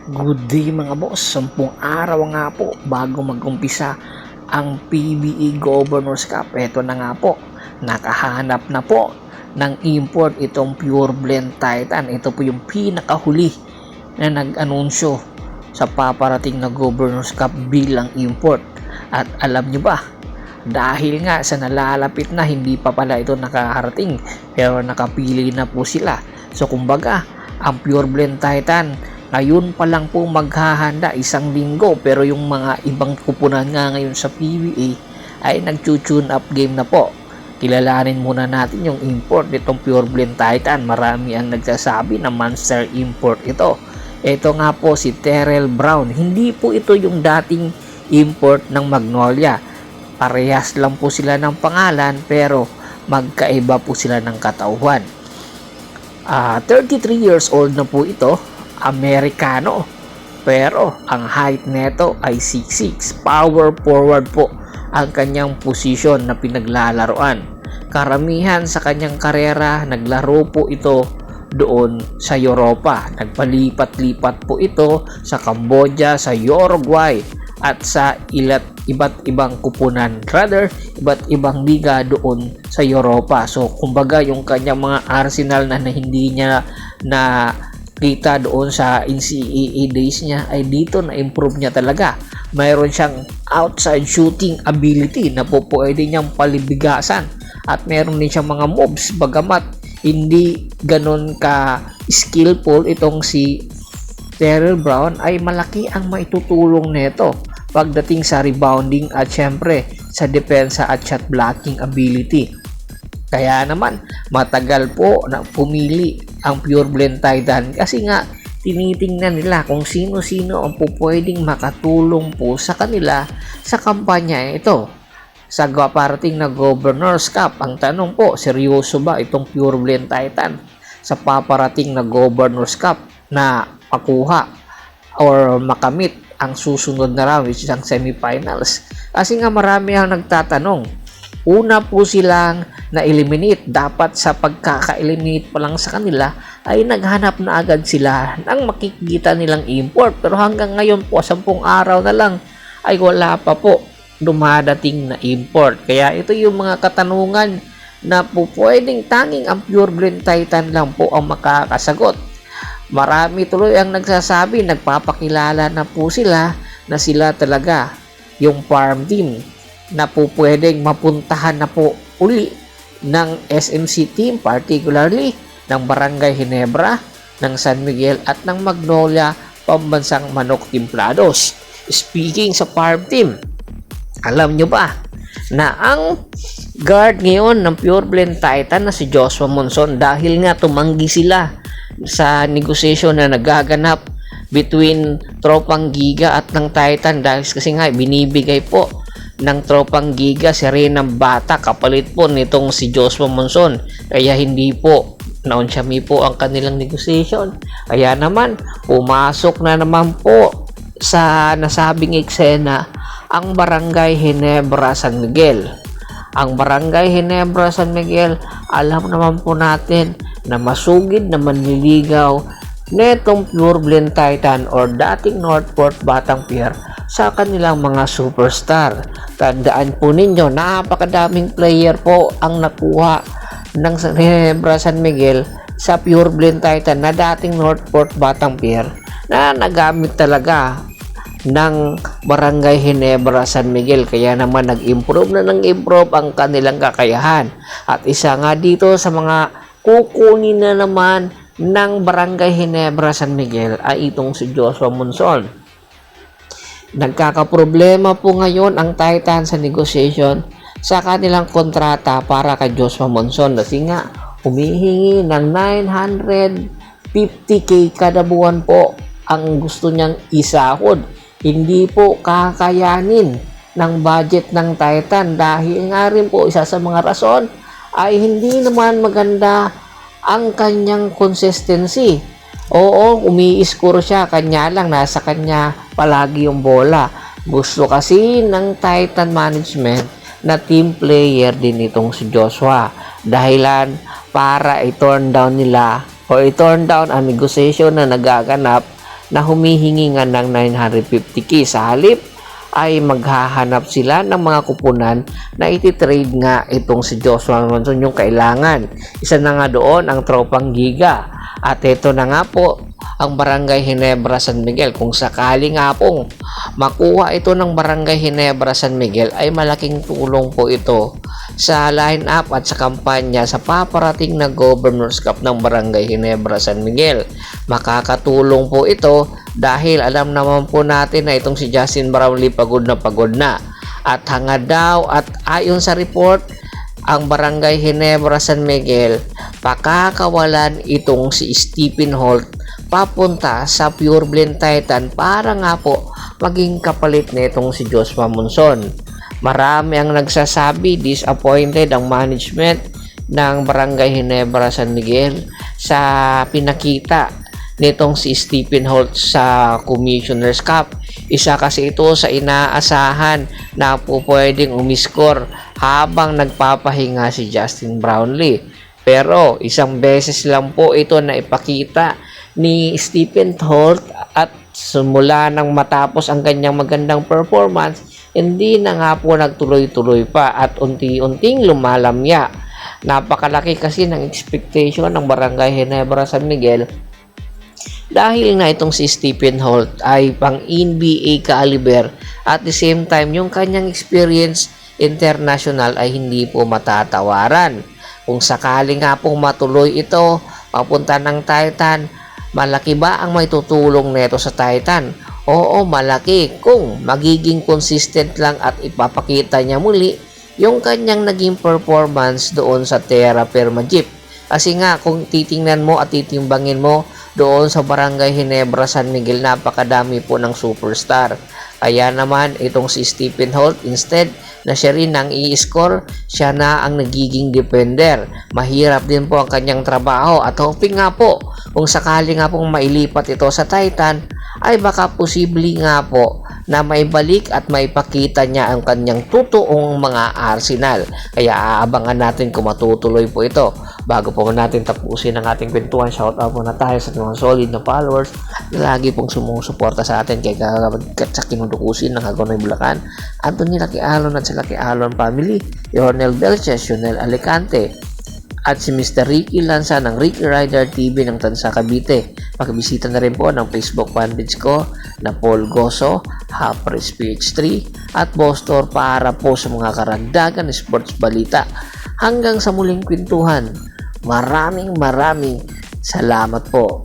Good day mga boss, 10 araw nga po bago mag-umpisa ang PBA Governors Cup. Ito na nga po, nakahanap na po ng import itong Pure Blend Titan. Ito po yung pinakahuli na nag-anunsyo sa paparating na Governors Cup bilang import. At alam nyo ba, dahil nga sa nalalapit na, hindi pa pala ito nakaharating pero nakapili na po sila. So kumbaga, ang Pure Blend Titan ngayon pa lang po maghahanda, 1 linggo, pero yung mga ibang kupunan nga ngayon sa PBA ay nag-tune up game na po. Kilalanin muna natin yung import nitong Pure Blend Titan. Marami ang nagsasabi na monster import ito. Ito nga po si Terrell Brown. Hindi po ito yung dating import ng Magnolia. Parehas lang po sila ng pangalan pero magkaiba po sila ng katauhan. 33 years old na po ito. Amerikano, pero ang height neto ay 6'6". Power forward po ang kanyang posisyon na pinaglalaroan. Karamihan sa kanyang karera naglaro po ito doon sa Europa. Nagpalipat-lipat po ito sa Cambodia, sa Uruguay at sa iba't ibang kupunan, iba't ibang liga doon sa Europa. So kumbaga yung kanyang mga arsenal na hindi niya na kita doon sa NCAA days niya ay dito na-improve niya talaga. Mayroon siyang outside shooting ability na po pwede niyang palibigasan at meron din siyang mga moves, bagamat hindi ganon ka skillful itong si Terrell Brown, ay malaki ang maitutulong nito pagdating sa rebounding at syempre sa depensa at shot blocking ability. Kaya naman matagal po na pumili ang Pure Blend Titan kasi nga tinitingnan nila kung sino-sino ang pwedeng makatulong po sa kanila sa kampanya ito. Sa paparating na Governors Cup, ang tanong po, seryoso ba itong Pure Blend Titan sa paparating na Governors Cup na makuha or makamit ang susunod na round, which is ang semifinals? Kasi nga marami ang nagtatanong. Una po silang na-eliminate. Dapat sa pagkaka-eliminate pa lang sa kanila ay naghanap na agad sila ng makikita nilang import. Pero hanggang ngayon po, 10 araw na lang ay wala pa po dumadating na import. Kaya ito yung mga katanungan na po pwedeng tanging ang Pure Blend Titan lang po ang makakasagot. Marami tuloy ang nagsasabi, nagpapakilala na po sila na sila talaga yung farm team na po pwedeng mapuntahan na po uli ng SMC team, particularly ng Barangay Ginebra, ng San Miguel at ng Magnolia Pambansang Manok Timplados. Speaking sa farm team, alam nyo ba na ang guard ngayon ng Pure Blend Titan na si Joshua Monson, dahil nga tumanggi sila sa negotiation na nagaganap between Tropang Giga at ng Titan, dahil kasi nga binibigay po ng Tropang Giga si Renang Bata kapalit po nitong si Joshua Monson, kaya hindi po naunsami po ang kanilang negotiation. Kaya naman pumasok na naman po sa nasabing eksena ang Barangay Ginebra San Miguel. Ang Barangay Ginebra San Miguel, alam naman po natin na masugid na manliligaw netong Pure Blend Titan or dating Northport Batang Pier sa kanilang mga superstar. Tandaan po ninyo, napakadaming player po ang nakuha ng Ginebra San Miguel sa Pure Blend Titan na dating Northport Batang Pier na nagamit talaga ng Barangay Ginebra San Miguel. Kaya naman nag-improve ang kanilang kakayahan. At isa nga dito sa mga kukunin na naman ng Barangay Ginebra San Miguel ay itong si Joshua Monson. Nagkakaproblema po ngayon ang Titan sa negotiation sa kanilang kontrata para kay Joshua Monson kasi nga humihingi ng 950k kada buwan po ang gusto niyang isahod. Hindi po kakayanin ng budget ng Titan dahil nga rin po isa sa mga rason ay hindi naman maganda ang kanyang consistency. Oo, umi-score siya, kanya lang, nasa kanya palagi yung bola. Gusto kasi ng Titan management na team player din itong si Joshua. Dahilan para i-turn down nila o i-turn down ang negotiation na nagaganap na humihingi nga ng 950k. Sa halip ay maghahanap sila ng mga kupunan na ititrade nga itong si Joshua Monson yung kailangan. Isa na nga doon ang tropang Giga. At ito na nga po ang Barangay Ginebra San Miguel. Kung sakali nga pong makuha ito ng Barangay Ginebra San Miguel ay malaking tulong po ito sa line-up at sa kampanya sa paparating na Governor's Cup ng Barangay Ginebra San Miguel. Makakatulong po ito dahil alam naman po natin na itong si Justin Brownlee pagod na at hangad daw at ayon sa report ang Barangay Ginebra San Miguel pakakawalan itong si Stephen Holt papunta sa Pure Blend Titan para nga po maging kapalit nitong si Joshua Monson. Marami ang nagsasabi disappointed ang management ng Barangay Ginebra San Miguel sa pinakita nitong si Stephen Holt sa Commissioner's Cup. Isa kasi ito sa inaasahan na po pwedeng umiskor habang nagpapahinga si Justin Brownlee. Pero isang beses lang po ito na ipakita ni Stephen Holt at simula nang matapos ang kanyang magandang performance, hindi na nga po nagtuloy-tuloy pa at unti-unting lumalamya. Napakalaki kasi ng expectation ng Barangay Ginebra San Miguel dahil nga itong si Stephen Holt ay pang NBA caliber at the same time yung kanyang experience international ay hindi po matatawaran. Kung sakali nga pong matuloy ito papunta ng Titan, malaki ba ang may tutulong neto sa Titan? Oo, malaki kung magiging consistent lang at ipapakita niya muli yung kanyang naging performance doon sa Terra Firma Jeep. Kasi nga kung titingnan mo at titimbangin mo doon sa Barangay Ginebra San Miguel, napakadami po ng superstar. Kaya naman itong si Stephen Holt, instead na siya rin ang i-score, siya na ang nagiging defender. Mahirap din po ang kanyang trabaho at hoping nga po kung sakali nga pong mailipat ito sa Titan ay baka posible nga po na maibalik at maipakita niya ang kanyang totoong mga arsenal. Kaya aabangan natin kung matutuloy po ito. Bago po natin tapusin ang ating kwentuhan, shoutout muna tayo sa mga solid na followers na lagi pong sumusuporta sa atin kay sa kinudukusin ng Hagonoy Bulacan, Anthony Lucky Alon at sa Lucky Alon family, Yornel Belches, Yonel Alicante, at si Mr. Ricky Lanza ng Ricky Rider TV ng Tansa Cavite. Pakibisita na rin po ng Facebook fanpage ko na Paul Goso, Hapres PH3 at Bostor para po sa mga karagdagan sports balita. Hanggang sa muling kwentuhan, maraming salamat po.